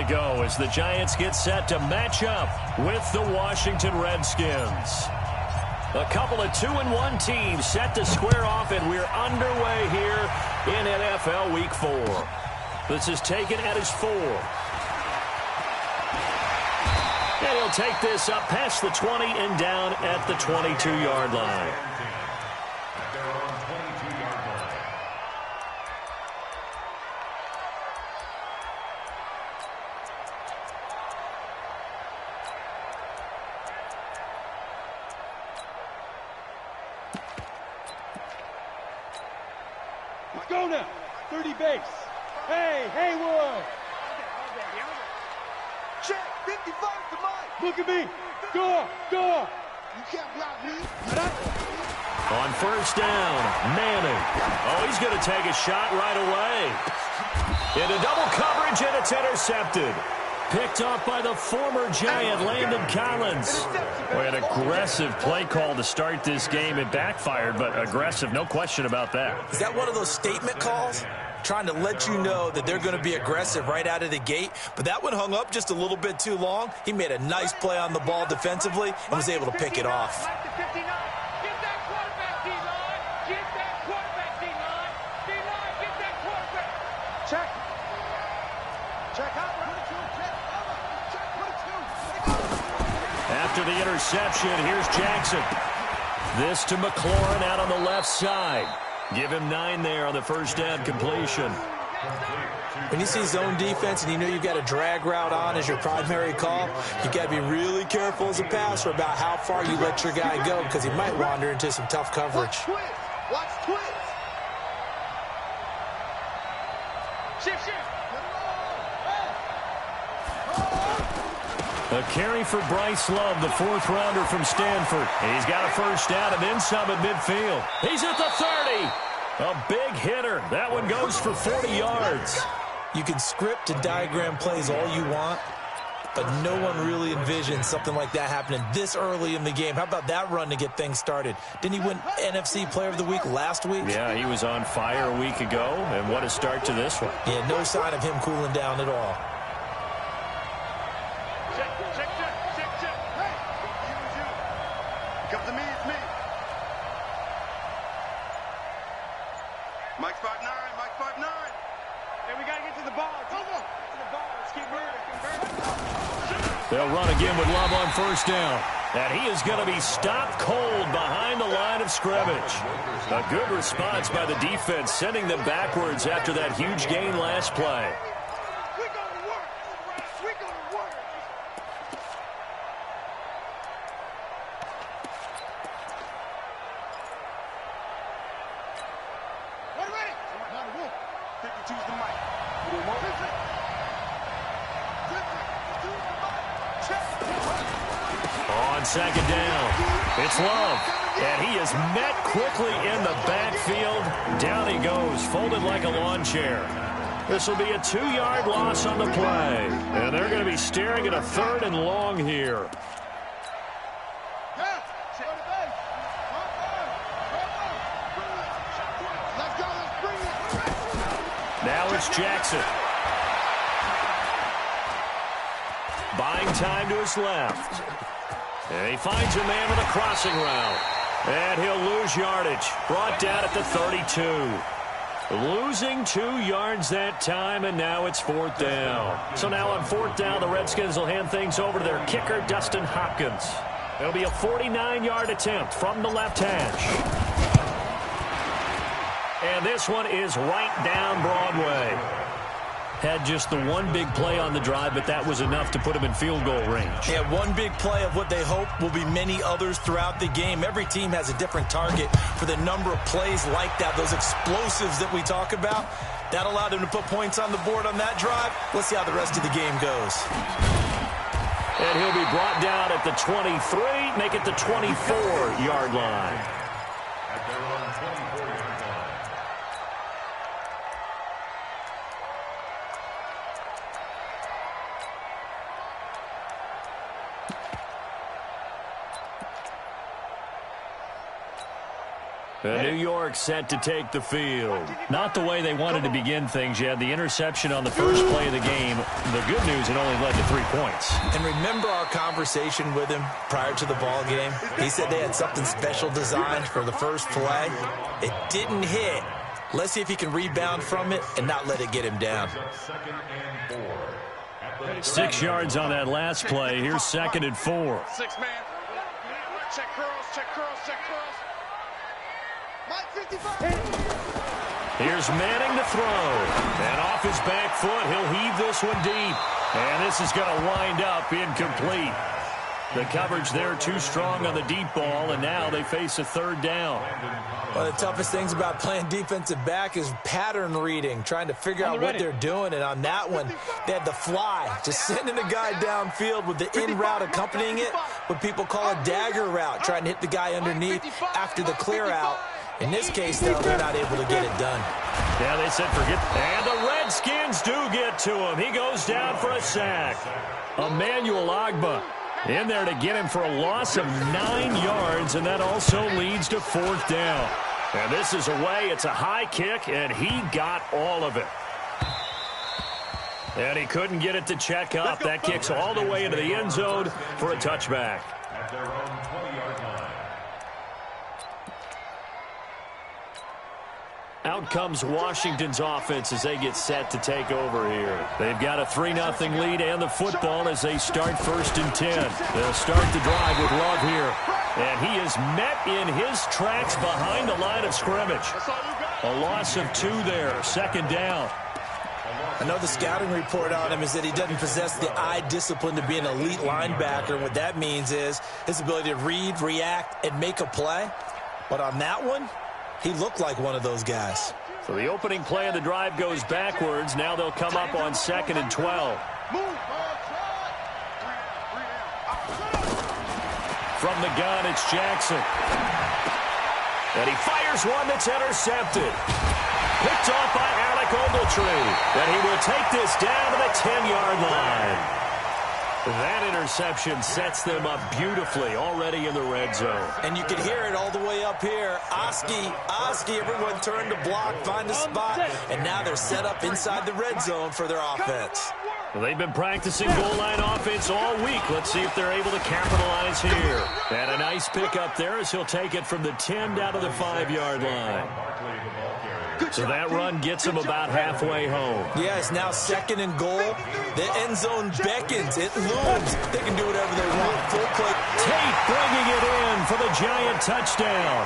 to go as the Giants get set to match up with the Washington Redskins. A couple of 2-1 teams set to square off, and we're underway here in NFL Week 4. This is taken at his 4. And he'll take this up past the 20 and down at the 22-yard line. Go now, 30 base. Hey, Haywood. Check, 55 to Mike. Look at me. Go. You can't block me. On first down, Manning. Oh, he's going to take a shot right away. Into double coverage, and it's intercepted. Picked off by the former Giant, Landon Collins. Boy, an aggressive play call to start this game. It backfired, but aggressive, no question about that. Is that one of those statement calls? Trying to let you know that they're going to be aggressive right out of the gate, but that one hung up just a little bit too long. He made a nice play on the ball defensively and was able to pick it off. After the interception, here's Jackson. This to McLaurin out on the left side. Give him 9 there on the first down completion. When you see zone defense and you know you've got a drag route on as your primary call, you got to be really careful as a passer about how far you let your guy go because he might wander into some tough coverage. Watch twist. Shift. A carry for Bryce Love, the 4th rounder from Stanford. He's got a first down and then some at midfield. He's at the 30. A big hitter. That one goes for 40 yards. You can script and diagram plays all you want, but no one really envisions something like that happening this early in the game. How about that run to get things started? Didn't he win NFC Player of the Week last week? Yeah, he was on fire a week ago, and what a start to this one. Yeah, no sign of him cooling down at all. Mike's 5'9", Mike's 5'9". Hey, we got to get to the ball. Come on. To the ball. Let's keep moving. They'll run again with Love on first down. And he is going to be stopped cold behind the line of scrimmage. A good response by the defense, sending them backwards after that huge gain last play. We're going to work. We're going to work. Ready? 52's the mic. On second down, it's Love. And he is met quickly in the backfield. Down he goes, folded like a lawn chair. This will be a 2-yard loss on the play. And they're going to be staring at a 3rd and long here. Now it's Jackson. Buying time to his left. And he finds a man with a crossing route. And he'll lose yardage. Brought down at the 32. Losing 2 yards that time, and now it's 4th down. So now on 4th down, the Redskins will hand things over to their kicker, Dustin Hopkins. It'll be a 49-yard attempt from the left hash. And this one is right down Broadway. Had just the one big play on the drive, but that was enough to put him in field goal range. Yeah, one big play of what they hope will be many others throughout the game. Every team has a different target for the number of plays like that, those explosives that we talk about. That allowed him to put points on the board on that drive. Let's see how the rest of the game goes. And he'll be brought down at the 23, make it the 24-yard line. At their own 24-yard line. New York set to take the field. Not the way they wanted to begin things. You had the interception on the first play of the game. The good news, it only led to 3 points. And remember our conversation with him prior to the ball game? He said they had something special designed for the first play. It didn't hit. Let's see if he can rebound from it and not let it get him down. 6 yards on that last play. Here's 2nd and 4. 6 man. Check curls, check curls, check curls. Mike 55. Here's Manning to throw. And off his back foot, he'll heave this one deep. And this is going to wind up incomplete. The coverage there too strong on the deep ball, and now they face a 3rd down. One of the toughest things about playing defensive back is pattern reading, trying to figure out what they're doing. And on that one, they had the fly, just sending the guy downfield with the in route accompanying it, what people call a dagger route, trying to hit the guy underneath after the clear out. In this case, though, they're not able to get it done. Yeah, they said forget. And the Redskins do get to him. He goes down for a sack. Emmanuel Ogbah in there to get him for a loss of 9 yards, and that also leads to 4th down. And this is away. It's a high kick, and he got all of it. And he couldn't get it to check up. That kicks all the way into the end zone for a touchback. At their own 20-yard line. Out comes Washington's offense as they get set to take over here. They've got a 3-0 lead and the football as they start 1st and 10. They'll start the drive with Love here. And he is met in his tracks behind the line of scrimmage. A loss of 2 there, 2nd down. I know the scouting report on him is that he doesn't possess the eye discipline to be an elite linebacker. And what that means is his ability to read, react, and make a play. But on that one, he looked like one of those guys. So the opening play of the drive goes backwards. Now they'll come up on 2nd and 12. From the gun, it's Jackson. And he fires one that's intercepted. Picked off by Alec Ogletree. And he will take this down to the 10-yard line. That interception sets them up beautifully already in the red zone. And you can hear it all the way up here. Oski, everyone turned to block, find a spot, and now they're set up inside the red zone for their offense. Well, they've been practicing goal line offense all week. Let's see if they're able to capitalize here. And a nice pick up there as he'll take it from the 10 down to the 5-yard line. So that run gets him about halfway home. Yeah, it's now 2nd and goal. The end zone beckons. It looms. They can do whatever they want. Full play. Tate bringing it in for the Giant touchdown.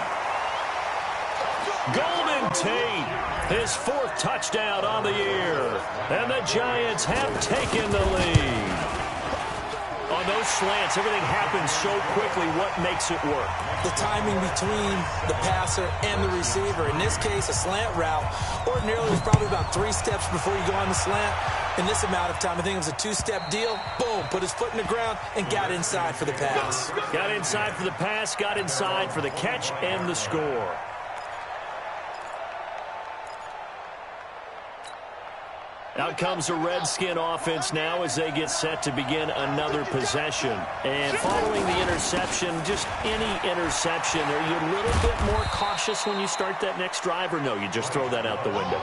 Golden Tate, his 4th touchdown on the year. And the Giants have taken the lead. On those slants, everything happens so quickly. What makes it work? The timing between the passer and the receiver. In this case, a slant route. Ordinarily, it's probably about 3 steps before you go on the slant. In this amount of time, I think it was a 2-step deal. Boom, put his foot in the ground and got inside for the pass. Got inside for the pass, got inside for the catch and the score. Out comes the Redskin offense now as they get set to begin another possession. And following the interception, just any interception, are you a little bit more cautious when you start that next drive, or no, you just throw that out the window?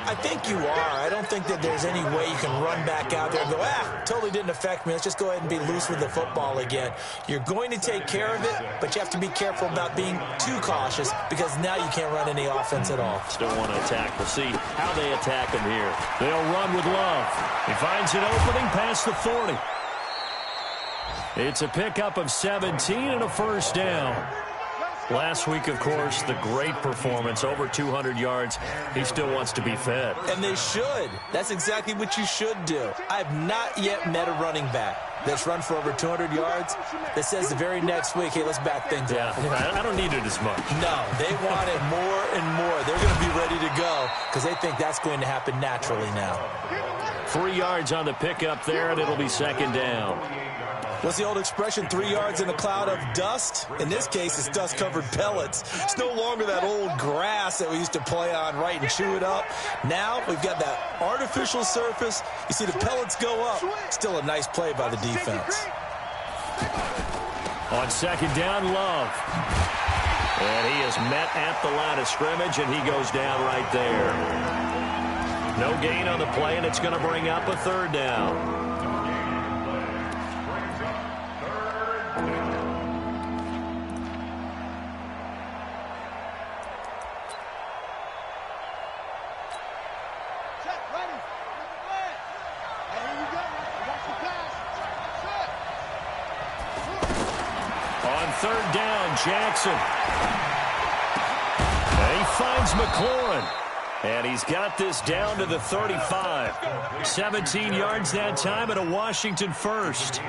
I think you are. I don't think that there's any way you can run back out there and go, totally didn't affect me. Let's just go ahead and be loose with the football again. You're going to take care of it, but you have to be careful about being too cautious because now you can't run any offense at all. Still want to attack. We'll see how they attack him here. They'll run with Love. He finds an opening past the 40. It's a pickup of 17 and a 1st down. Last week, of course, the great performance, over 200 yards. He still wants to be fed. And they should. That's exactly what you should do. I have not yet met a running back that's run for over 200 yards that says the very next week, hey, let's back things up. I don't need it as much. No, they want it more and more. They're going to be ready to go because they think that's going to happen naturally now. 3 yards on the pickup there, and it'll be 2nd down. What's the old expression, 3 yards in a cloud of dust? In this case, it's dust-covered pellets. It's no longer that old grass that we used to play on, right, and chew it up. Now we've got that artificial surface. You see the pellets go up. Still a nice play by the defense. On 2nd down, Love. And he is met at the line of scrimmage, and he goes down right there. No gain on the play, and it's going to bring up a third down. Third down, Jackson. And he finds McLaurin. And he's got this down to the 35. 17 yards that time and a Washington first.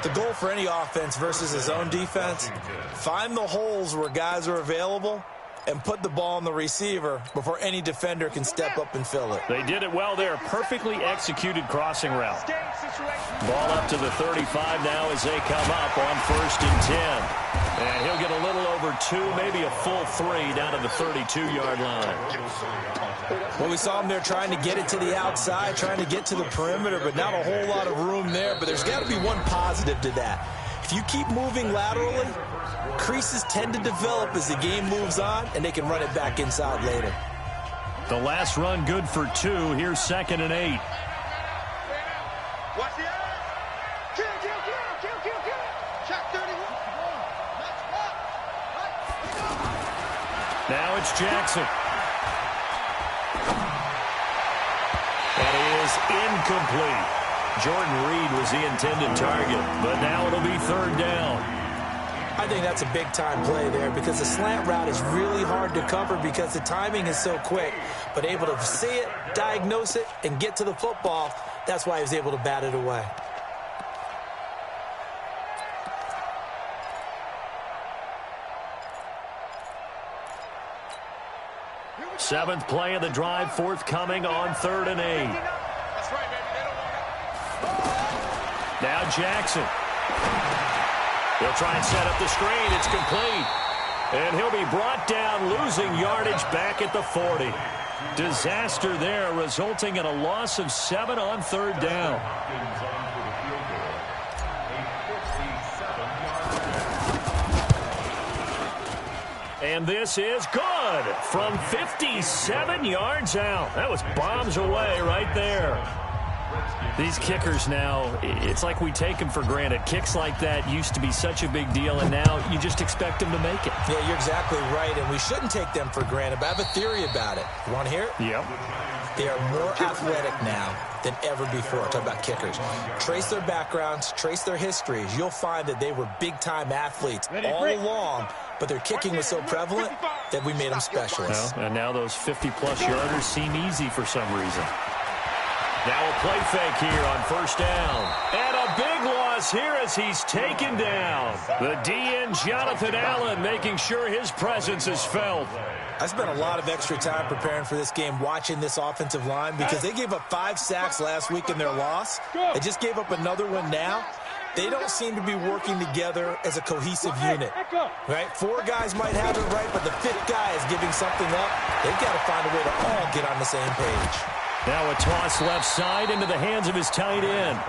The goal for any offense versus his own defense, find the holes where guys are available and put the ball on the receiver before any defender can step up and fill it. They did it well there. Perfectly executed crossing route. Ball up to the 35 now as they come up on 1st and 10. And he'll get a little over 2, maybe a full 3 down to the 32-yard line. Well, we saw him there trying to get it to the outside, trying to get to the perimeter, but not a whole lot of room there. But there's got to be one positive to that. If you keep moving laterally, creases tend to develop as the game moves on, and they can run it back inside later. The last run good for 2. Here's 2nd and 8. Watch the eyes. Kill. Check 31. Now it's Jackson. That is incomplete. Jordan Reed was the intended target, but now it'll be 3rd down. I think that's a big-time play there because the slant route is really hard to cover because the timing is so quick. But able to see it, diagnose it, and get to the football, that's why he was able to bat it away. Seventh play of the drive forthcoming on 3rd and 8. That's right, baby. They don't want it. Now Jackson. He'll try and set up the screen. It's complete. And he'll be brought down, losing yardage back at the 40. Disaster there, resulting in a loss of 7 on 3rd down. And this is good from 57 yards out. That was bombs away right there. These kickers now, it's like we take them for granted. Kicks like that used to be such a big deal, and now you just expect them to make it. Yeah, you're exactly right, and we shouldn't take them for granted, but I have a theory about it. You want to hear it? Yep. They are more athletic now than ever before. Talk about kickers. Trace their backgrounds, trace their histories. You'll find that they were big-time athletes all along, but their kicking was so prevalent that we made them specialists. Well, and now those 50-plus yarders seem easy for some reason. Now a play fake here on 1st down. And a big loss here as he's taken down. The DN, Jonathan Allen, making sure his presence is felt. I spent a lot of extra time preparing for this game watching this offensive line because they gave up 5 sacks last week in their loss. They just gave up another one now. They don't seem to be working together as a cohesive unit. Right? 4 guys might have it right, but the 5th guy is giving something up. They've got to find a way to all get on the same page. Now a toss left side into the hands of his tight end.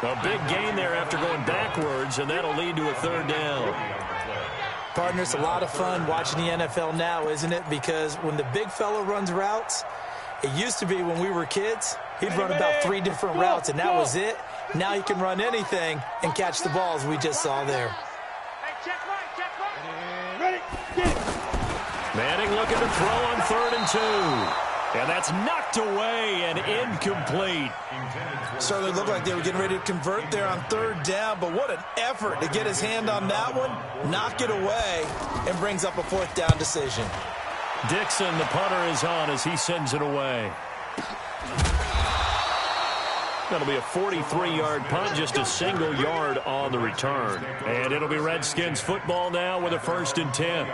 A big gain there after going backwards, and that'll lead to a 3rd down. Partner, it's a lot of fun watching the NFL now, isn't it? Because when the big fella runs routes, it used to be when we were kids, he'd run about 3 different routes, and that was it. Now he can run anything and catch the balls we just saw there. Hey, check right. Ready, get it. Manning looking to throw on 3rd and 2. And that's knocked away and incomplete. Certainly looked like they were getting ready to convert there on 3rd down, but what an effort to get his hand on that one, knock it away, and brings up a 4th down decision. Dixon, the punter, is on as he sends it away. That'll be a 43-yard punt, just a single yard on the return. And it'll be Redskins football now with a 1st and 10.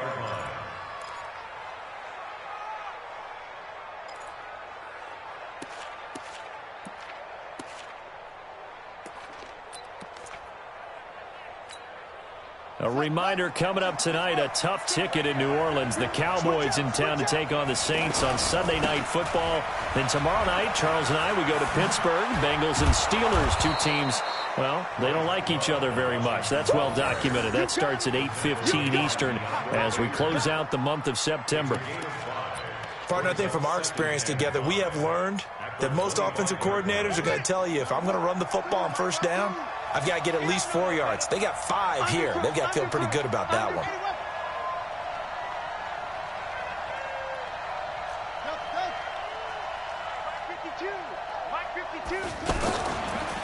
A reminder coming up tonight, a tough ticket in New Orleans. The Cowboys in town to take on the Saints on Sunday Night Football. Then tomorrow night, Charles and I, we go to Pittsburgh. Bengals and Steelers, two teams, well, they don't like each other very much. That's well documented. That starts at 8:15 Eastern as we close out the month of September. Partner, I think from our experience together, we have learned that most offensive coordinators are going to tell you, if I'm going to run the football on first down, I've got to get at least 4 yards. They got 5 here. They've got to feel pretty good about that one.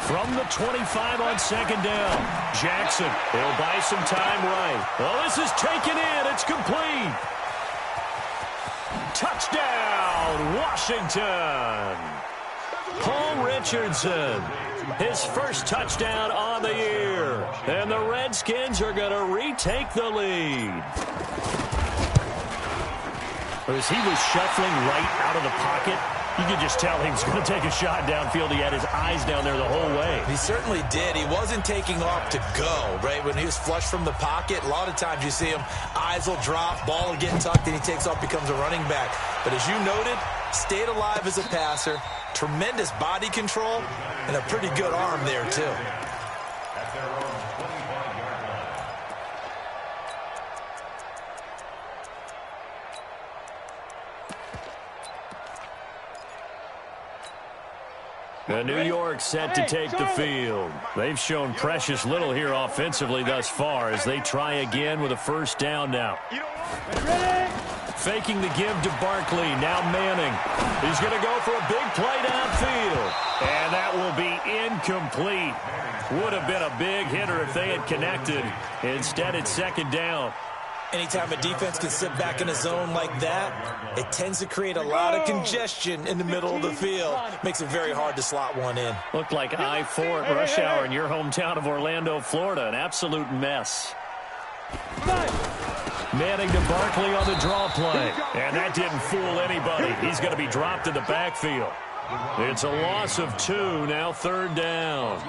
From the 25 on second down, Jackson, he'll buy some time right. Oh, this is taken in. It's complete. Touchdown, Washington. Paul Richardson, his first touchdown on the year. And the Redskins are going to retake the lead. As he was shuffling right out of the pocket, you could just tell he was going to take a shot downfield. He had his eyes down there the whole way. He certainly did. He wasn't taking off to go, right? When he was flush from the pocket, a lot of times you see him, eyes will drop, ball will get tucked, and he takes off, becomes a running back. But as you noted, stayed alive as a passer, tremendous body control, and a pretty good arm there, too. At their own 25-yard line. New York set to take the field. They've shown precious little here offensively thus far as they try again with a first down now. Faking the give to Barkley. Now Manning. He's going to go for a big play downfield. And that will be incomplete. Would have been a big hitter if they had connected. Instead, it's second down. Anytime a defense can sit back in a zone like that, it tends to create a lot of congestion in the middle of the field. Makes it very hard to slot one in. Looked like I-4 at rush hour in your hometown of Orlando, Florida. An absolute mess. Manning to Barkley on the draw play. And that didn't fool anybody. He's going to be dropped in the backfield. It's a loss of 2, now third down.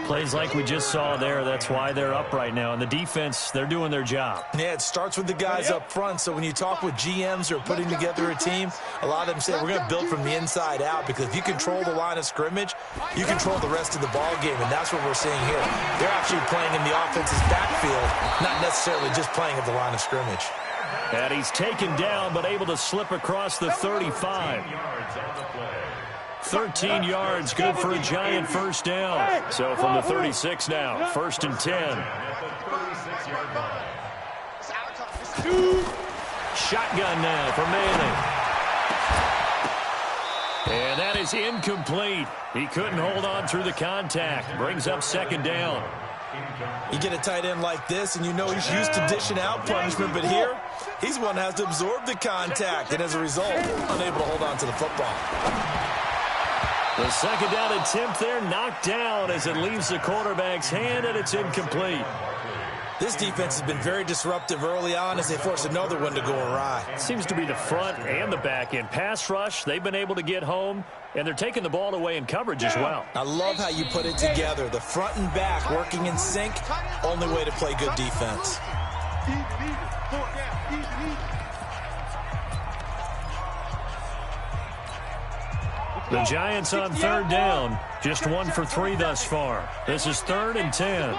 Plays like we just saw there, that's why they're up right now. And the defense, they're doing their job. Yeah, it starts with the guys up front. So when you talk with GMs who are putting together a team, a lot of them say, we're going to build from the inside out, because if you control the line of scrimmage, you control the rest of the ball game, and that's what we're seeing here. They're actually playing in the offense's backfield, not necessarily just playing at the line of scrimmage. And he's taken down, but able to slip across the 35. 13 yards, good for a giant first down. So from the 36 now, first and 10. Shotgun now for Manning. And that is incomplete. He couldn't hold on through the contact. Brings up second down. You get a tight end like this, and you know he's used to dishing out punishment, but here, he's one that has to absorb the contact, and as a result, unable to hold on to the football. The second down attempt there knocked down as it leaves the quarterback's hand, and it's incomplete. This defense has been very disruptive early on as they force another one to go awry. Seems to be the front and the back end. Pass rush, they've been able to get home, and they're taking the ball away in coverage as well. I love how you put it together. The front and back working in sync, only way to play good defense. The Giants on third down, just 1 for 3 thus far. This is 3rd and 10.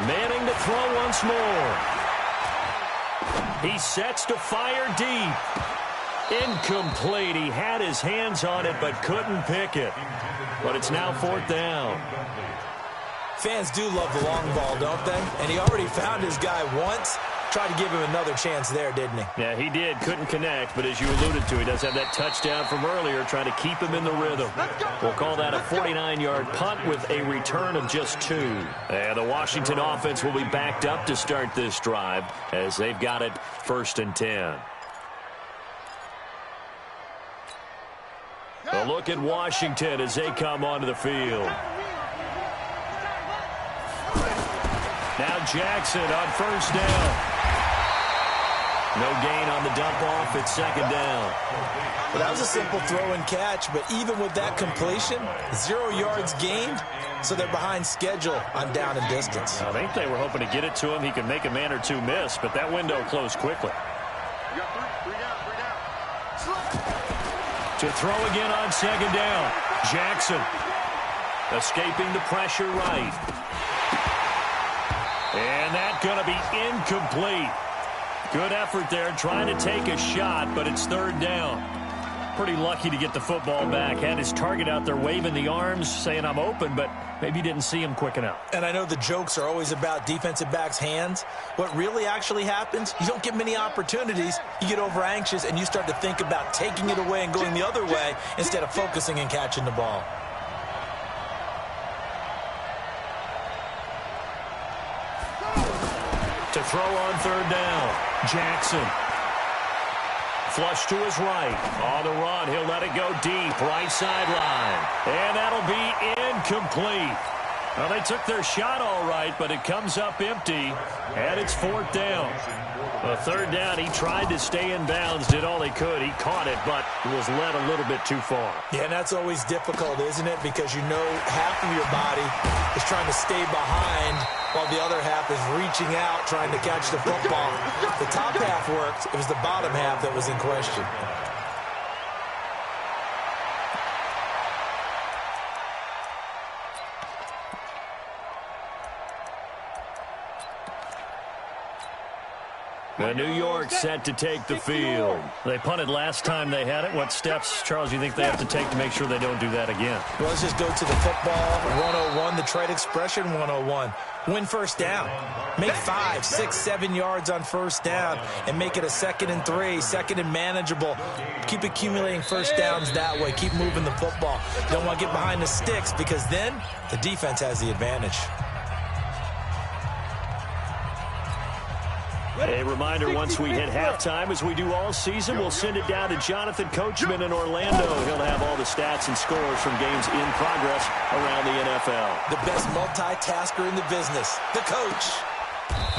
Manning to throw once more. He sets to fire deep. Incomplete. He had his hands on it but couldn't pick it. But it's now 4th down. Fans do love the long ball, don't they? And he already found his guy once. Tried to give him another chance there, didn't he? Yeah, he did. Couldn't connect, but as you alluded to, he does have that touchdown from earlier, trying to keep him in the rhythm. We'll call that a 49-yard punt with a return of just 2. And the Washington offense will be backed up to start this drive as they've got it 1st and 10. A look at Washington as they come onto the field. Now Jackson on first down. No gain on the dump-off. It's second down. Well, that was a simple throw and catch, but even with that completion, 0 yards gained, so they're behind schedule on down and distance. I think they were hoping to get it to him. He could make a man or two miss, but that window closed quickly. You got three down. To throw again on second down. Jackson escaping the pressure right. And that's going to be incomplete. Good effort there, trying to take a shot, but it's third down. Pretty lucky to get the football back. Had his target out there waving the arms, saying I'm open, but maybe didn't see him quick enough. And I know the jokes are always about defensive backs' hands. What really actually happens, you don't get many opportunities. You get over anxious, and you start to think about taking it away and going the other way instead of focusing and catching the ball. To throw on third down, Jackson. Flush to his right. On the run, he'll let it go deep. Right sideline. And that'll be incomplete. Well, they took their shot all right, but it comes up empty. And it's fourth down. A third down, he tried to stay in bounds, did all he could. He caught it, but was led a little bit too far. Yeah, and that's always difficult, isn't it? Because you know half of your body is trying to stay behind while the other half is reaching out, trying to catch the football. The top half worked. It was the bottom half that was in question. The New York set to take the field. They punted last time they had it. What steps, Charles, you think they have to take to make sure they don't do that again? Well, let's just go to the football 101, the trade expression 101. Win first down. Make 5, 6, 7 yards on first down and make it a 2nd and 3, 2nd and manageable. Keep accumulating first downs that way. Keep moving the football. Don't want to get behind the sticks because then the defense has the advantage. A reminder, once we hit halftime, as we do all season, we'll send it down to Jonathan Coachman in Orlando. He'll have all the stats and scores from games in progress around the NFL. The best multitasker in the business, the coach.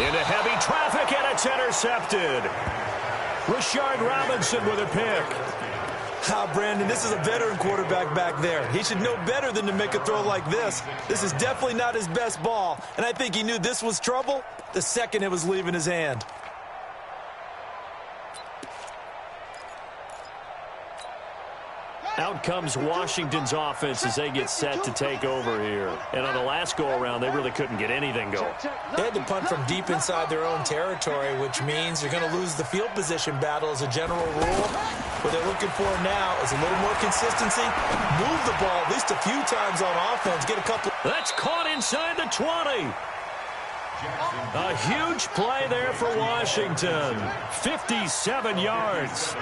Into heavy traffic, and it's intercepted. Rashard Robinson with a pick. Brandon, this is a veteran quarterback back there. He should know better than to make a throw like this. This is definitely not his best ball, and I think he knew this was trouble the second it was leaving his hand. Out comes Washington's offense as they get set to take over here. And on the last go-around, they really couldn't get anything going. They had to punt from deep inside their own territory, which means they're going to lose the field position battle as a general rule. What they're looking for now is a little more consistency. Move the ball at least a few times on offense. Get a couple. That's caught inside the 20. A huge play there for Washington. 57 yards.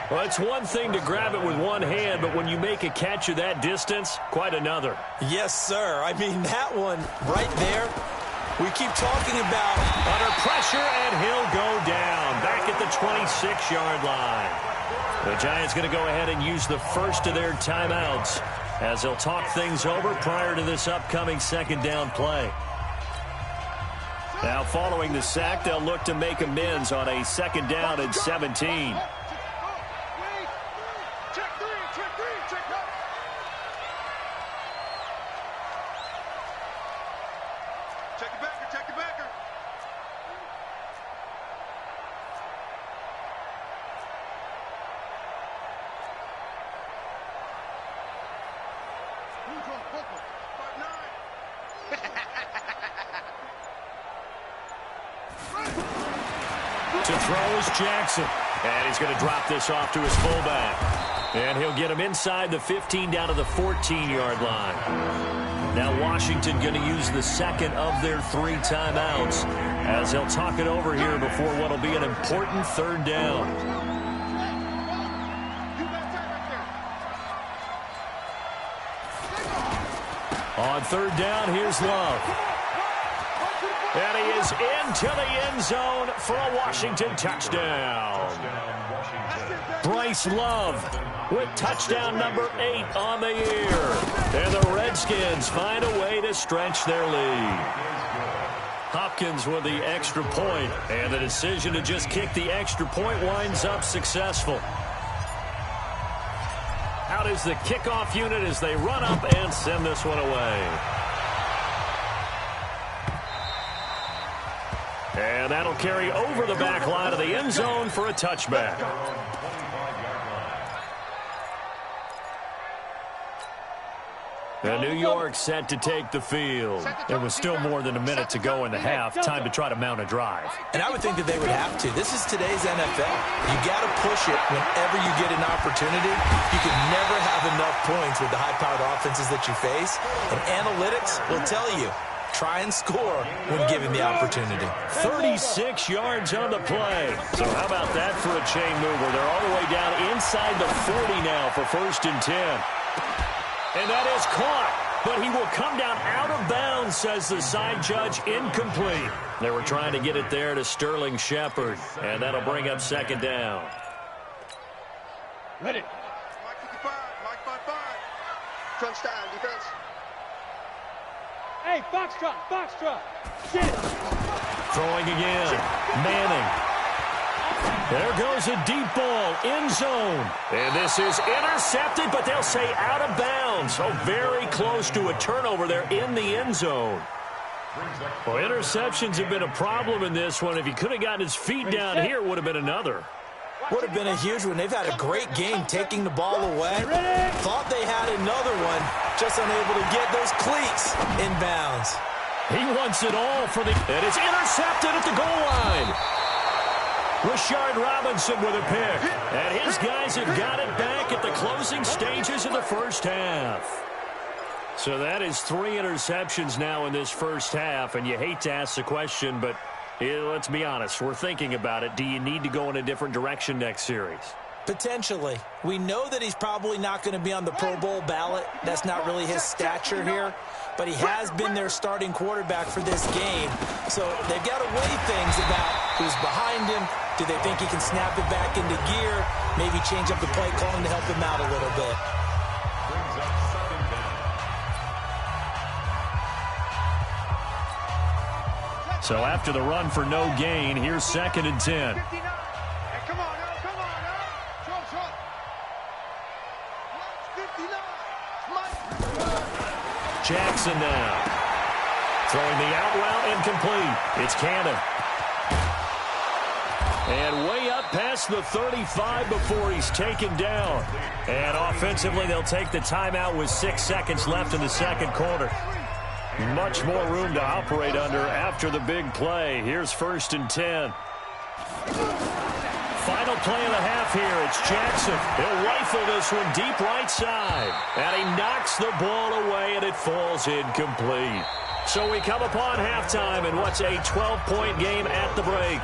Well, it's one thing to grab it with one hand, but when you make a catch of that distance, quite another. Yes, sir. I mean, that one right there, we keep talking about. Under pressure, and he'll go down. Back at the 26-yard line. The Giants going to go ahead and use the first of their timeouts as they'll talk things over prior to this upcoming second down play. Now, following the sack, they'll look to make amends on a second down and 17. To throw is Jackson. And he's going to drop this off to his fullback. And he'll get him inside the 15 down to the 14-yard line. Now Washington going to use the second of their 3 timeouts as they'll talk it over here before what will be an important third down. On third down, here's Love. And he is into the end zone for a Washington touchdown. Bryce Love with touchdown number 8 on the year. And the Redskins find a way to stretch their lead. Hopkins with the extra point, and the decision to just kick the extra point winds up successful. Out is the kickoff unit as they run up and send this one away. And that'll carry over the back line of the end zone for a touchback. And New York set to take the field. It was still more than a minute to go in the half. Time to try to mount a drive. And I would think that they would have to. This is today's NFL. You got to push it whenever you get an opportunity. You can never have enough points with the high-powered offenses that you face. And analytics will tell you, try and score when given the opportunity. 36 yards on the play. So how about that for a chain mover? They're all the way down inside the 40 now for 1st and 10. And that is caught, but he will come down out of bounds, says the side judge, incomplete. They were trying to get it there to Sterling Shepard, and that'll bring up 2nd down. Ready. Mike 55, Mike 55. Crunch time, defense. Hey, Foxtrot. Shit. Throwing again. Manning. There goes a deep ball, end zone. And this is intercepted, but they'll say out of bounds. So very close to a turnover there in the end zone. Well, interceptions have been a problem in this one. If he could have gotten his feet down here, it would have been another. Would have been a huge one. They've had a great game taking the ball away. Thought they had another one, just unable to get those cleats in bounds. He wants it all for the... And it's intercepted at the goal line. Rashard Robinson with a pick. And his guys have got it back at the closing stages of the first half. So that is 3 interceptions now in this first half. And you hate to ask the question, but let's be honest. We're thinking about it. Do you need to go in a different direction next series? Potentially. We know that he's probably not going to be on the Pro Bowl ballot. That's not really his stature here. But he has been their starting quarterback for this game. So they've got to weigh things about who's behind him. Do they think he can snap it back into gear? Maybe change up the play calling to help him out a little bit. So after the run for no gain, here's 2nd and 10. Hey, come on now. Short. 59. Jackson now. Throwing the out route incomplete. It's Cannon. And way up past the 35 before he's taken down. And offensively, they'll take the timeout with 6 seconds left in the second quarter. Much more room to operate under after the big play. Here's 1st and 10. Final play of the half here. It's Jackson. He'll rifle this one deep right side. And he knocks the ball away, and it falls incomplete. So we come upon halftime in what's a 12-point game at the break.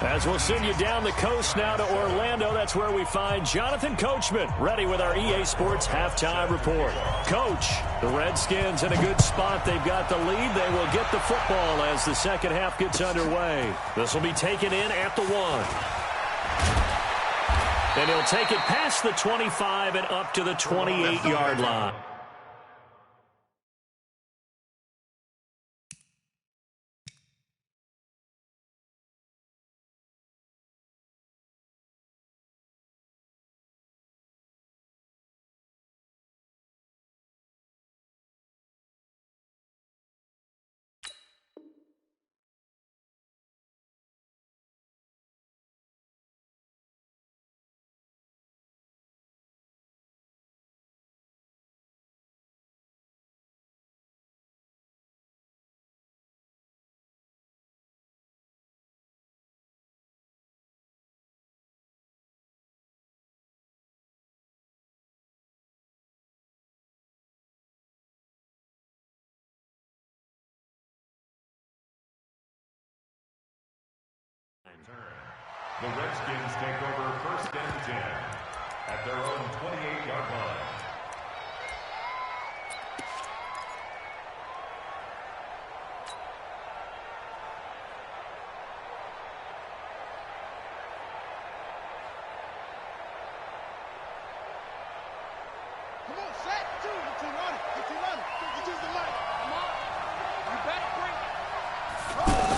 As we'll send you down the coast now to Orlando, that's where we find Jonathan Coachman ready with our EA Sports halftime report. Coach, the Redskins in a good spot. They've got the lead. They will get the football as the second half gets underway. This will be taken in at the 1. And he'll take it past the 25 and up to the 28-yard line. The Redskins take over 1st and 10 at their own 28-yard line. Come on, set. Get you running. Get you the line. Come on. You better bring it.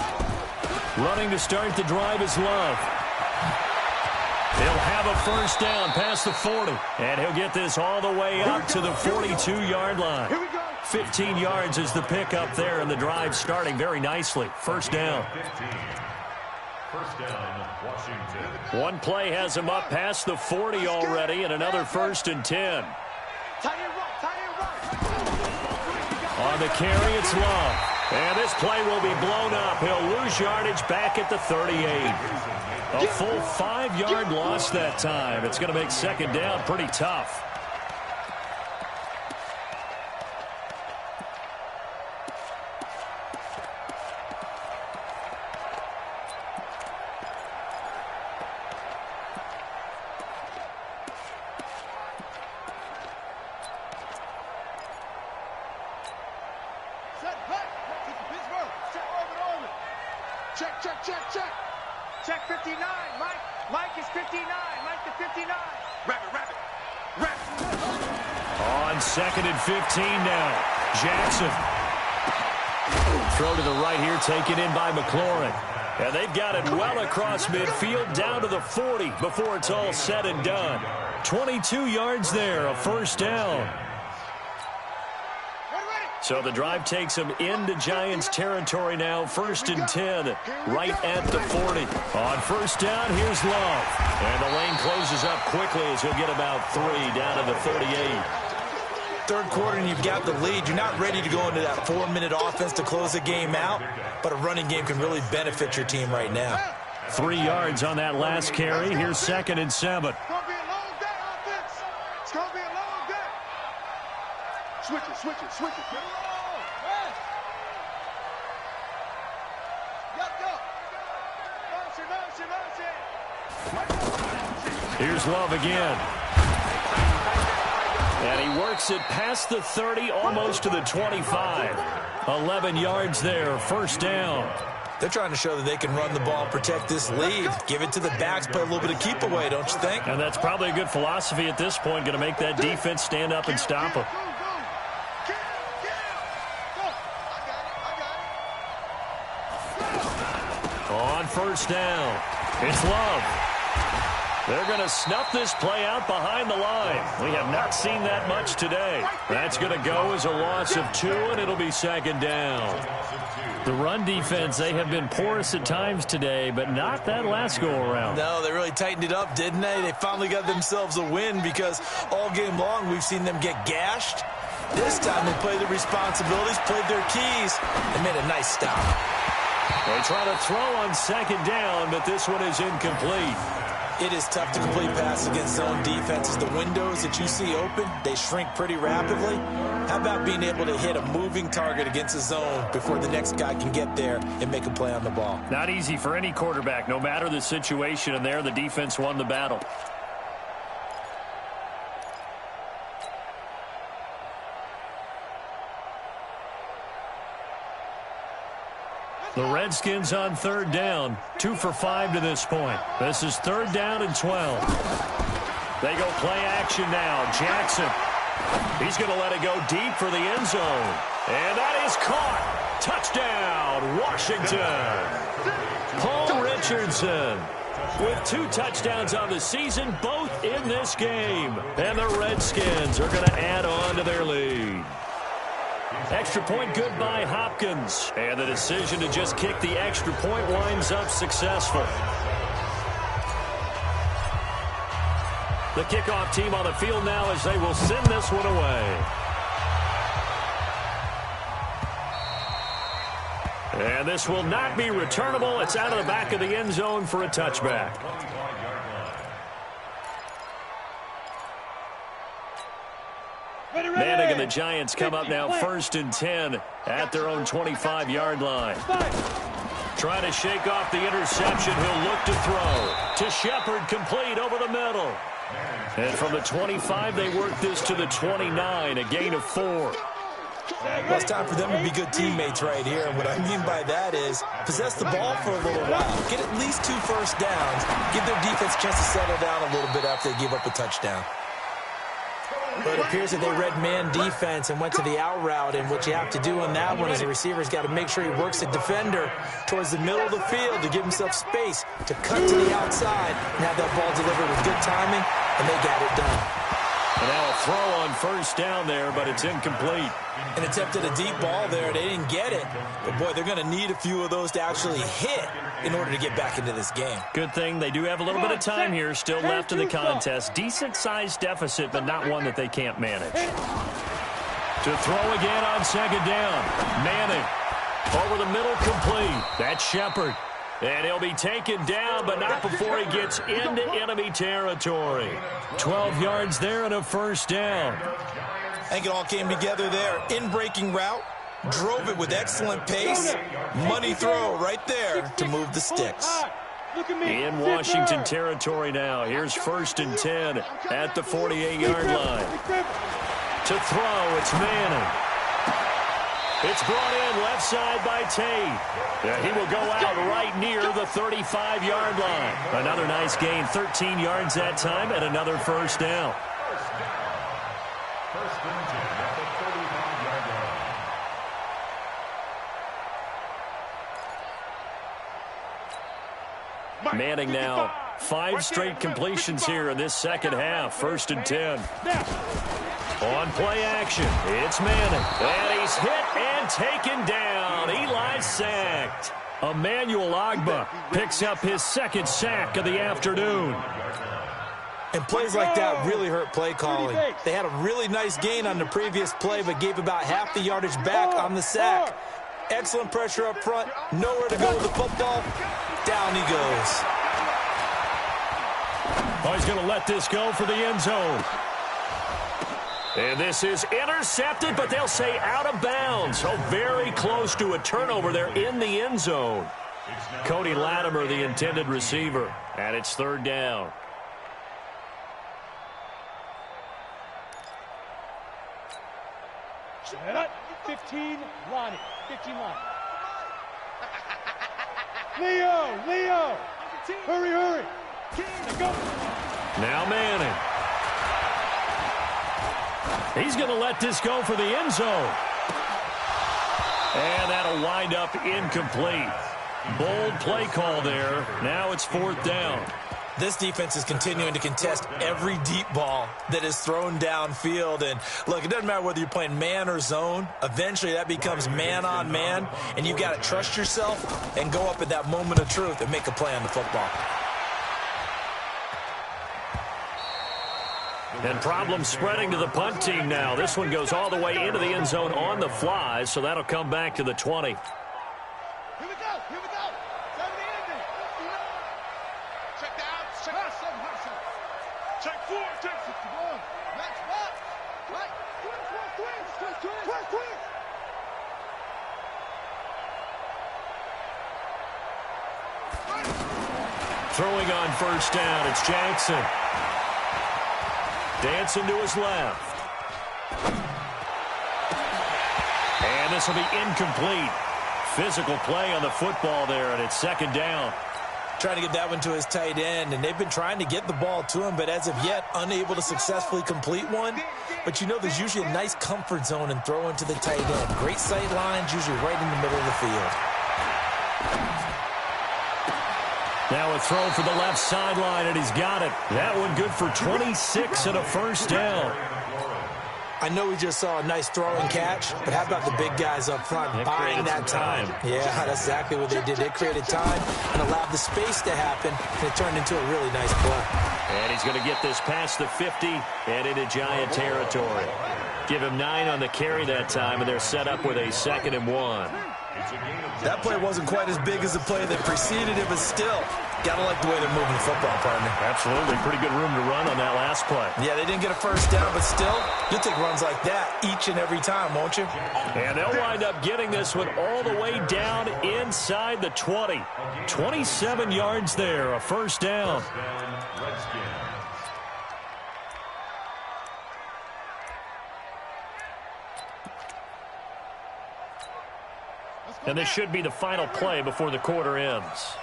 Running to start the drive is Love. He'll have a first down past the 40. And he'll get this all the way up to the 42-yard line. 15 yards is the pickup there, and the drive starting very nicely. First down. First down, Washington. One play has him up past the 40 already, and another 1st and 10. On the carry, it's Love. And this play will be blown up. He'll lose yardage back at the 38. A full 5-yard loss that time. It's going to make second down pretty tough. Check 59. Mike is 59. Mike to 59. Rabbit. On 2nd and 15 now. Jackson. Throw to the right here, taken in by McLaurin. And they've got it well across midfield, down to the 40 before it's all said and done. 22 yards there, a first down. So the drive takes them into Giants territory now. 1st and 10, right at the 40. On first down, here's Love. And the lane closes up quickly as he'll get about 3 down to the 38. Third quarter and you've got the lead. You're not ready to go into that 4-minute offense to close the game out, but a running game can really benefit your team right now. 3 yards on that last carry. Here's 2nd and 7. It's going to be a long day, offense. It's going to be a long day. Switch it. Here's Love again. And he works it past the 30, almost to the 25. 11 yards there, first down. They're trying to show that they can run the ball, protect this lead, give it to the backs, play a little bit of keep away, don't you think? And that's probably a good philosophy at this point, going to make that defense stand up and stop him. On first down, it's Love. They're going to snuff this play out behind the line. We have not seen that much today. That's going to go as a loss of 2, and it'll be second down. The run defense, they have been porous at times today, but not that last go-around. No, they really tightened it up, didn't they? They finally got themselves a win because all game long we've seen them get gashed. This time they played their responsibilities, played their keys, and made a nice stop. They try to throw on second down, but this one is incomplete. It is tough to complete passes against zone defenses. The windows that you see open, they shrink pretty rapidly. How about being able to hit a moving target against a zone before the next guy can get there and make a play on the ball? Not easy for any quarterback, no matter the situation, and there the defense won the battle. The Redskins on third down, 2 for 5 to this point. This is 3rd down and 12. They go play action now. Jackson. He's going to let it go deep for the end zone. And that is caught. Touchdown, Washington. Paul Richardson with 2 touchdowns on the season, both in this game. And the Redskins are going to add on to their lead. Extra point good by Hopkins. And the decision to just kick the extra point winds up successful. The kickoff team on the field now as they will send this one away. And this will not be returnable. It's out of the back of the end zone for a touchback. Manning and the Giants come up now 1st and 10 at their own 25-yard line. Trying to shake off the interception. He'll look to throw. To Shepard, complete over the middle. And from the 25, they work this to the 29, a gain of 4. Well, it's time for them to be good teammates right here. And what I mean by that is possess the ball for a little while. Get at least 2 first downs. Give their defense a chance to settle down a little bit after they give up a touchdown. But it appears that they read man defense and went to the out route, and what you have to do on that one is the receiver's got to make sure he works the defender towards the middle of the field to give himself space to cut to the outside and have that ball delivered with good timing, and they got it done. And now a throw on first down there, but it's incomplete. An attempt at a deep ball there. They didn't get it. But, boy, they're going to need a few of those to actually hit in order to get back into this game. Good thing they do have a little bit of time here still left in the contest. Decent-sized deficit, but not one that they can't manage. To throw again on second down. Manning over the middle, complete. That's Shepard. And he'll be taken down, but not before he gets into enemy territory. 12 yards there and a first down. I think it all came together there. In-breaking route, drove it with excellent pace. Money throw right there to move the sticks. In Washington territory now. Here's 1st and 10 at the 48-yard line. To throw, it's Manning. It's brought in left side by Tate. He will go out right near the 35-yard line. Another nice gain, 13 yards that time, and another first down. First and 10 at the 35-yard line. Manning now, 5 straight completions here in this second half. 1st and 10. On play action, it's Manning. And he's hit and taken down. Eli sacked. Emmanuel Ogbah picks up his 2nd sack of the afternoon. And plays like that really hurt play calling. They had a really nice gain on the previous play, but gave about half the yardage back on the sack. Excellent pressure up front. Nowhere to go with the football. Down he goes. Oh, he's going to let this go for the end zone. And this is intercepted, but they'll say out of bounds. So very close to a turnover there in the end zone. Cody Latimer, the intended receiver, and it's 3rd down. Set up. 15, Lonnie. 15 Lonnie. Leo. Hurry. Go. Now Manning. He's going to let this go for the end zone. And that'll wind up incomplete. Bold play call there. Now it's 4th down. This defense is continuing to contest every deep ball that is thrown downfield. And, look, it doesn't matter whether you're playing man or zone. Eventually that becomes man on man, and you've got to trust yourself and go up at that moment of truth and make a play on the football. And problems spreading to the punt team now. This one goes all the way into the end zone on the fly, so that'll come back to the 20. Here we go. Check down. Check 4. Throwing on first down, it's Jackson. Dancing to his left. And this will be incomplete. Physical play on the football there, and it's 2nd down. Trying to get that one to his tight end, and they've been trying to get the ball to him, but as of yet, unable to successfully complete one. But you know there's usually a nice comfort zone in throwing to the tight end. Great sight lines, usually right in the middle of the field. Now a throw for the left sideline, and he's got it. That one good for 26 and a first down. I know we just saw a nice throw and catch, but how about the big guys up front buying that time? Yeah, that's exactly what they did. They created time and allowed the space to happen, and it turned into a really nice play. And he's going to get this past the 50 and into Giant territory. Give him 9 on the carry that time, and they're set up with a 2nd and 1. That play wasn't quite as big as the play that preceded it, but still, got to like the way they're moving the football, partner. Absolutely. Pretty good room to run on that last play. Yeah, they didn't get a first down, but still, you'll take runs like that each and every time, won't you? And they'll wind up getting this one all the way down inside the 20. 27 yards there, a first down. And this should be the final play before the quarter ends.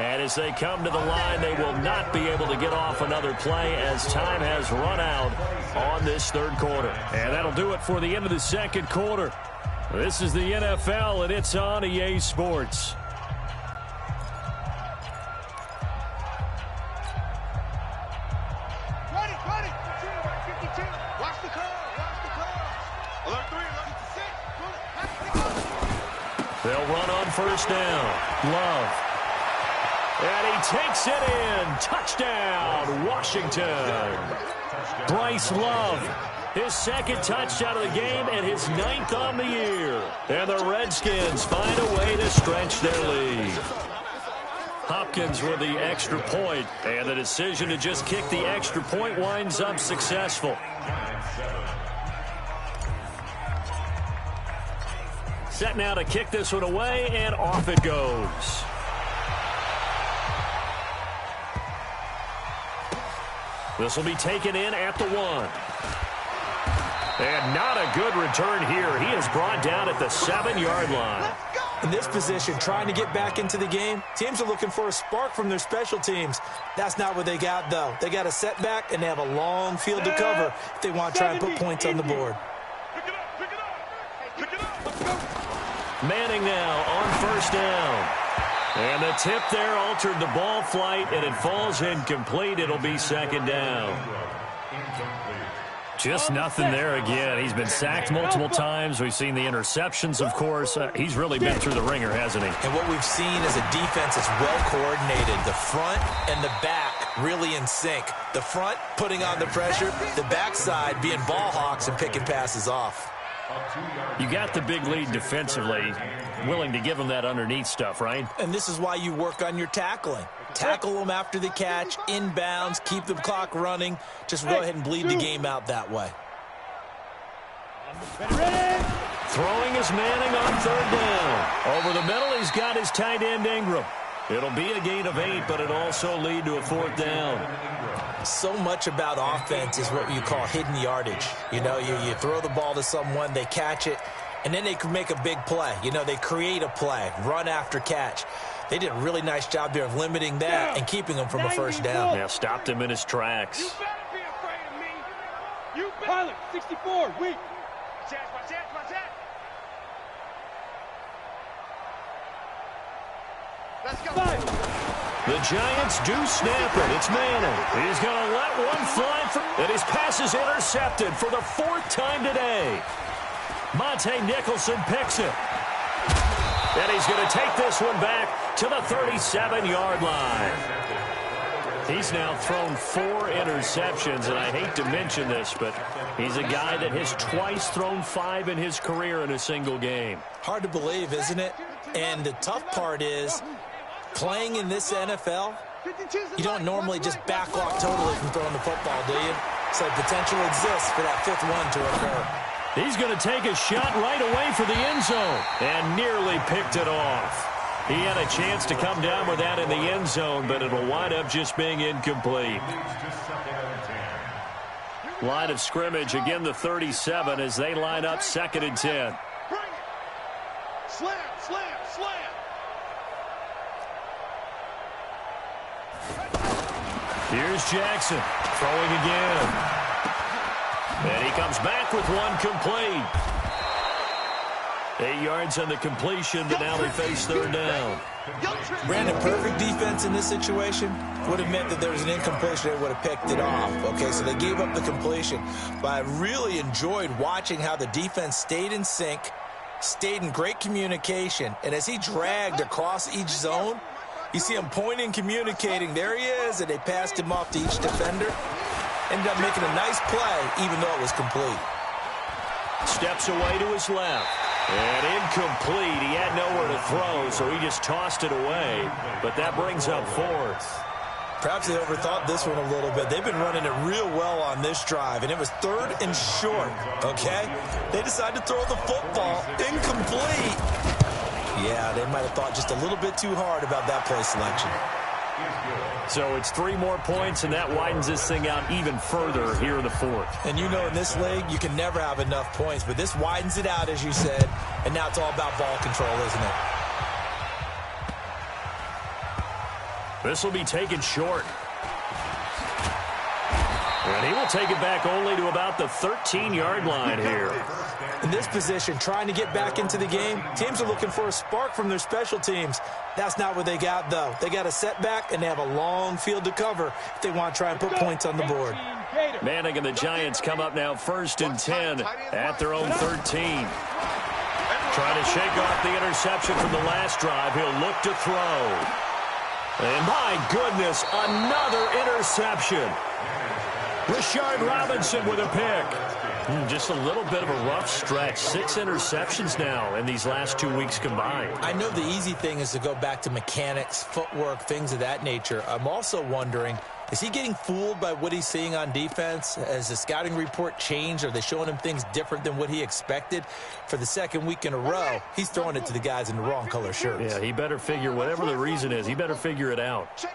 And as they come to the line, they will not be able to get off another play as time has run out on this third quarter. And that'll do it for the end of the second quarter. This is the NFL, and it's on EA Sports. They'll run on first down. Love. And he takes it in. Touchdown, Washington. Bryce Love, his second touchdown of the game and his 9th on the year. And the Redskins find a way to stretch their lead. Hopkins with the extra point, and the decision to just kick the extra point winds up successful. Set now to kick this one away, and off it goes. This will be taken in at the 1. And not a good return here. He is brought down at the 7-yard line. In this position, trying to get back into the game, teams are looking for a spark from their special teams. That's not what they got, though. They got a setback, and they have a long field to cover if they want to try and put points on the board. Manning now on first down. And the tip there altered the ball flight, and it falls incomplete. It'll be second down. Just nothing there again. He's been sacked multiple times. We've seen the interceptions, of course. He's really been through the ringer, hasn't he? And what we've seen is a defense that's well coordinated. The front and the back really in sync. The front putting on the pressure, the backside being ball hawks and picking passes off. You got the big lead defensively, willing to give them that underneath stuff, right? And this is why you work on your tackling. Tackle them after the catch, inbounds, keep the clock running. Just go ahead and bleed the game out that way. Throwing is Manning on third down. Over the middle, he's got his tight end Ingram. It'll be a gain of 8, but it'll also lead to a 4th down. So much about offense is what you call hidden yardage. You know, you throw the ball to someone, they catch it, and then they can make a big play. You know, they create a play, run after catch. They did a really nice job there of limiting that and keeping him from a first down. Yeah, stopped him in his tracks. You better be afraid of me. You pilot 64, weak. Watch that. Let's go. The Giants do snap it. It's Manning. He's going to let one fly, and his pass is intercepted for the 4th time today. Monte Nicholson picks it. And he's going to take this one back to the 37-yard line. He's now thrown 4 interceptions, and I hate to mention this, but he's a guy that has twice thrown 5 in his career in a single game. Hard to believe, isn't it? And the tough part is, playing in this NFL, you don't normally just backlog totally from throwing the football, do you? So potential exists for that 5th one to occur. He's going to take a shot right away for the end zone and nearly picked it off. He had a chance to come down with that in the end zone, but it'll wind up just being incomplete. Line of scrimmage, again the 37 as they line up 2nd and 10. Slam. Here's Jackson throwing again. And he comes back with one complete. 8 yards on the completion, but now they face 3rd down. Brandon, perfect defense in this situation would have meant that there was an incompletion. They would have picked it off. Okay, so they gave up the completion. But I really enjoyed watching how the defense stayed in sync, stayed in great communication. And as he dragged across each zone, you see him pointing, communicating. There he is, and they passed him off to each defender. Ended up making a nice play, even though it was complete. Steps away to his left. And incomplete. He had nowhere to throw, so he just tossed it away. But that brings up 4th. Perhaps they overthought this one a little bit. They've been running it real well on this drive, and it was 3rd and short, okay? They decided to throw the football. Incomplete. Yeah, they might have thought just a little bit too hard about that play selection. So it's 3 more points, and that widens this thing out even further here in the 4th. And you know in this league, you can never have enough points, but this widens it out, as you said, and now it's all about ball control, isn't it? This will be taken short. And he will take it back only to about the 13-yard line here. In this position, trying to get back into the game, teams are looking for a spark from their special teams. That's not what they got, though. They got a setback, and they have a long field to cover if they want to try and put points on the board. Manning and the Giants come up now 1st and 10 at their own 13. Trying to shake off the interception from the last drive. He'll look to throw. And my goodness, another interception. Rashard Robinson with a pick. Just a little bit of a rough stretch. 6 interceptions now in these last 2 weeks combined. I know the easy thing is to go back to mechanics, footwork, things of that nature. I'm also wondering, is he getting fooled by what he's seeing on defense? Has the scouting report changed? Are they showing him things different than what he expected? For the second week in a row, he's throwing it to the guys in the wrong color shirts. Yeah, he better figure, whatever the reason is, he better figure it out.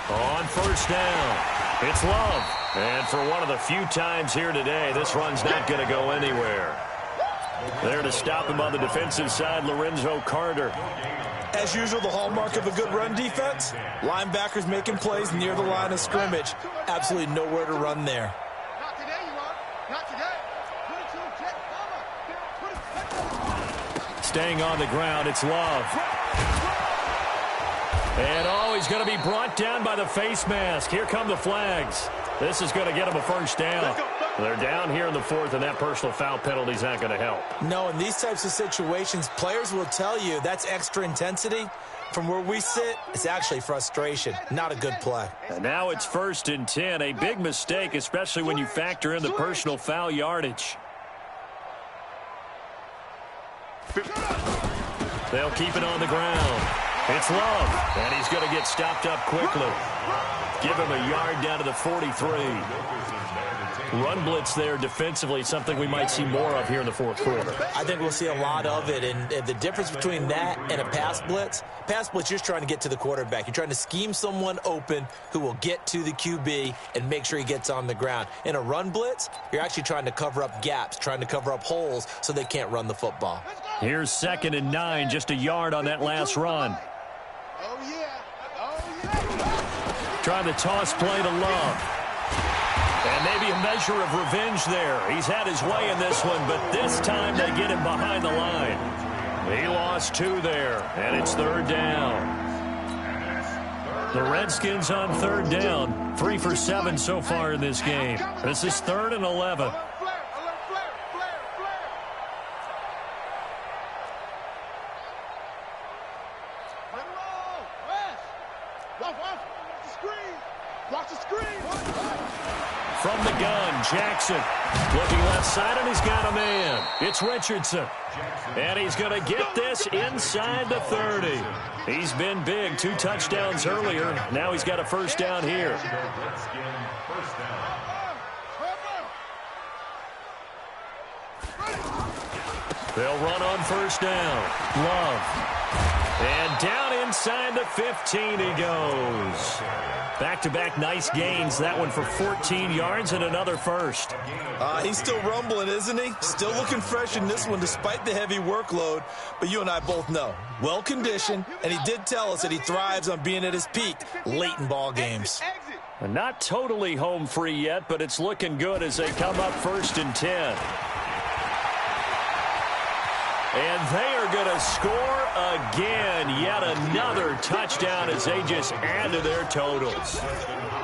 On 1st down. It's Love, and for one of the few times here today, this run's not going to go anywhere. There to stop him on the defensive side, Lorenzo Carter. As usual, the hallmark of a good run defense, linebackers making plays near the line of scrimmage. Absolutely nowhere to run there. Not today, you are. Not today. Put it to him, check. Put it. Staying on the ground, it's Love. And he's going to be brought down by the face mask. Here come the flags. This is going to get him a 1st down. They're down here in the 4th, and that personal foul penalty is not going to help. No, in these types of situations, players will tell you that's extra intensity. From where we sit, it's actually frustration. Not a good play. And now it's 1st and 10. A big mistake, especially when you factor in the personal foul yardage. They'll keep it on the ground. It's Love, and he's going to get stopped up quickly. Give him a yard down to the 43. Run blitz there defensively, something we might see more of here in the 4th quarter. I think we'll see a lot of it, and the difference between that and a pass blitz, you're just trying to get to the quarterback. You're trying to scheme someone open who will get to the QB and make sure he gets on the ground. In a run blitz, you're actually trying to cover up gaps, trying to cover up holes so they can't run the football. Here's 2nd and 9, just a yard on that last run. Oh, yeah. Oh, yeah. Trying to toss play to Love. And maybe a measure of revenge there. He's had his way in this one, but this time they get him behind the line. He lost 2 there, and it's 3rd down. The Redskins on 3rd down, 3 for 7 so far in this game. This is 3rd and 11. From the gun, Jackson looking left side, and he's got a man. It's Richardson. And he's going to get this inside the 30. He's been big, 2 touchdowns earlier. Now he's got a 1st down here. They'll run on 1st down. Love. And down inside the 15 he goes. Back-to-back nice gains. That one for 14 yards and another 1st. He's still rumbling, isn't he? Still looking fresh in this one despite the heavy workload. But you and I both know, well-conditioned, and he did tell us that he thrives on being at his peak late in ball games. Not totally home free yet, but it's looking good as they come up 1st and 10. And they are going to score again. Yet another touchdown as they just add to their totals.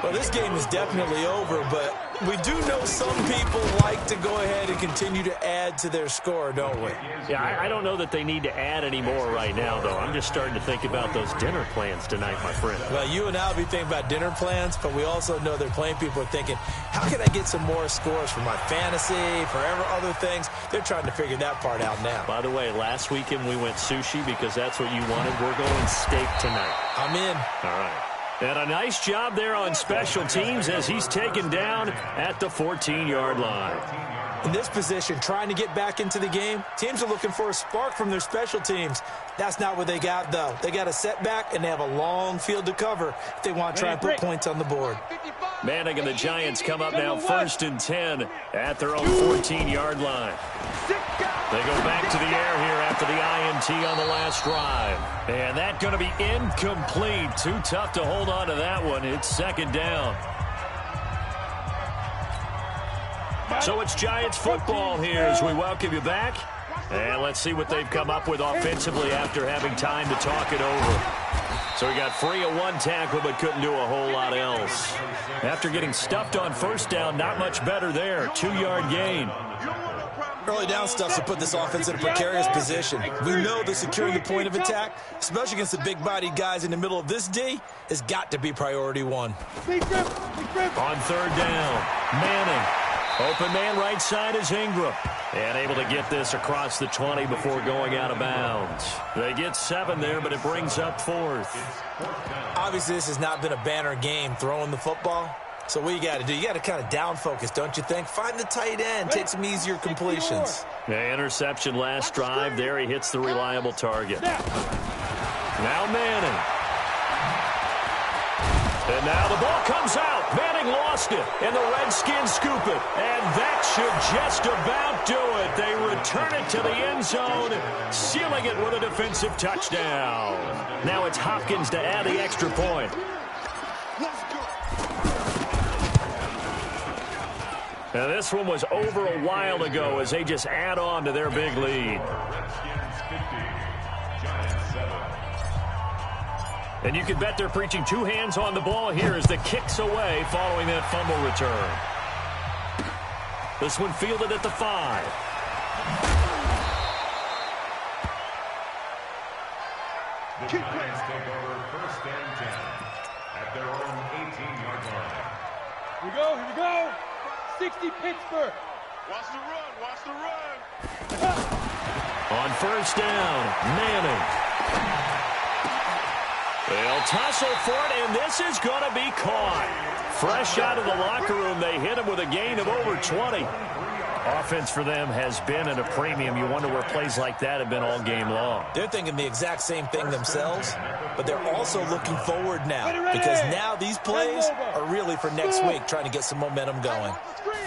Well, this game is definitely over, but we do know some people like to go ahead and continue to add to their score, don't we? Yeah, I don't know that they need to add any more right now, though. I'm just starting to think about those dinner plans tonight, my friend. Well, you and I will be thinking about dinner plans, but we also know they're playing people are thinking, how can I get some more scores for my fantasy, for other things? They're trying to figure that part out now. By the way, last weekend we went sushi because that's what you wanted. We're going steak tonight. I'm in. All right. And a nice job there on special teams as he's taken down at the 14-yard line. In this position, trying to get back into the game, teams are looking for a spark from their special teams. That's not what they got, though. They got a setback, and they have a long field to cover if they want to try and put points on the board. 55. Manning and the Giants come up now 1st and 10 at their own 14-yard line. They go back to the air here after the INT on the last drive. And that's going to be incomplete. Too tough to hold on to that one. It's 2nd down. So it's Giants football here as we welcome you back. And let's see what they've come up with offensively after having time to talk it over. So he got free of 1 tackle but couldn't do a whole lot else. After getting stuffed on 1st down, not much better there. 2-yard gain. Early down stuff to put this offense in a precarious position. We know that securing the point of attack, especially against the big-bodied guys in the middle of this D, has got to be priority 1. On 3rd down, Manning. Open man right side is Ingram. And able to get this across the 20 before going out of bounds. They get 7 there, but it brings up 4th. Obviously, this has not been a banner game throwing the football. So what you got to do, you got to kind of down focus, don't you think? Find the tight end, take some easier completions. The interception last drive. There he hits the reliable target. Now Manning. And now the ball comes out. Manning lost it, and the Redskins scoop it. And that should just about do it. They return it to the end zone, sealing it with a defensive touchdown. Now it's Hopkins to add the extra point. Now this one was over a while ago as they just add on to their big lead. And you can bet they're preaching 2 hands on the ball here as the kick's away following that fumble return. This one fielded at the 5. The Giants take over 1st and 10 at their own 18-yard line. Here we go, here we go. 60 Pittsburgh. Watch the run, watch the run. On 1st down, Manning. They'll tussle for it, and this is going to be caught. Fresh out of the locker room, they hit him with a gain of over 20. Offense for them has been at a premium. You wonder where plays like that have been all game long. They're thinking the exact same thing themselves, but they're also looking forward now because now these plays are really for next week, trying to get some momentum going.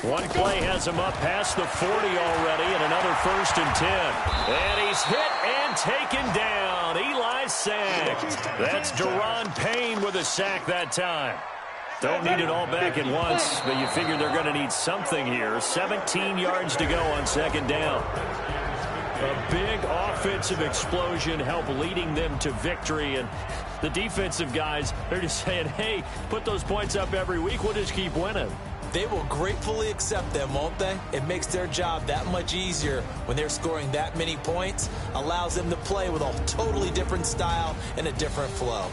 One play has him up past the 40 already, and another 1st and 10. And he's hit and taken down. Eli sacked. That's Daron Payne with a sack that time. Don't need it all back at once, but you figure they're going to need something here. 17 yards to go on 2nd down. A big offensive explosion helped leading them to victory, and the defensive guys, they're just saying, hey, put those points up every week, we'll just keep winning. They will gratefully accept them, won't they? It makes their job that much easier when they're scoring that many points, allows them to play with a totally different style and a different flow.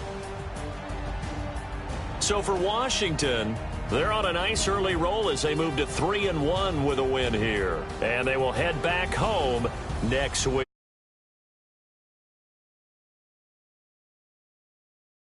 So for Washington, they're on a nice early roll as they move to 3-1 with a win here. And they will head back home next week.